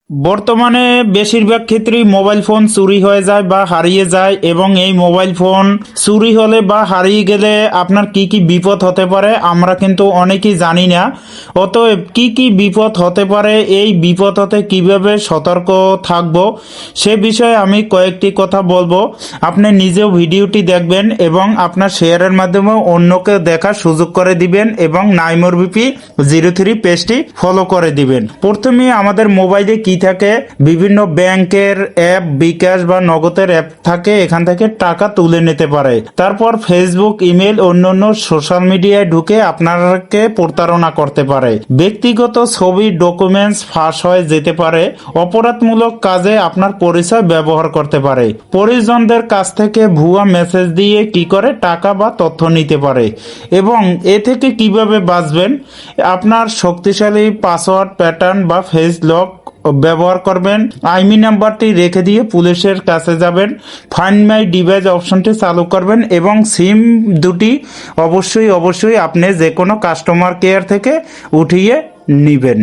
বর্তমানে বেশিরভাগ ক্ষেত্রেই মোবাইল ফোন চুরি হয়ে যায় বা হারিয়ে যায়, এবং এই মোবাইল ফোন চুরি হলে বা হারিয়ে গেলে আপনার কি কি বিপদ হতে পারে আমরা কিন্তু অনেকেই জানি না। অতএব কি কি বিপদ হতে পারে, এই বিপদ হতে কিভাবে সতর্ক থাকব সে বিষয়ে আমি কয়েকটি কথা বলবো। আপনি নিজেও ভিডিওটি দেখবেন এবং আপনার শেয়ারের মাধ্যমে অন্যকে দেখার সুযোগ করে দিবেন, এবং নাইমোর বিপি 03 পেজটি ফলো করে দিবেন। প্রথমে আমাদের মোবাইলে কি থাকে, বিভিন্ন ব্যাংকের অ্যাপ, বিকাশ বা নগদের অ্যাপ থাকে, এখান থেকে টাকা তুলে নিতে পারে। তারপর ফেসবুক, ইমেল, অন্যান্য সোশ্যাল মিডিয়ায় ঢুকে আপনাকে প্রতারণা করতে পারে। ব্যক্তিগত ছবি, ডকুমেন্টস ফাঁস হয়ে যেতে পারে। অপরাধমূলক কাজে আপনার পরিচয় ব্যবহার করতে পারে। পরিজনদের কাছ থেকে ভুয়া মেসেজ দিয়ে কি করে টাকা বা তথ্য নিতে পারে। এবং এ থেকে কিভাবে বাঁচবেন, আপনার শক্তিশালী পাসওয়ার্ড, প্যাটার্ন বা ফেস লক ব্যবহার করবেন। আইমি নাম্বারটি রেখে দিয়ে পুলিশের কাছে যাবেন। ফাইন্ড মাই ডিভাইস অপশনটি চালু করবেন, এবং সিম দুটি অবশ্যই আপনি যে কোনো কাস্টমার কেয়ার থেকে উঠিয়ে নিবেন।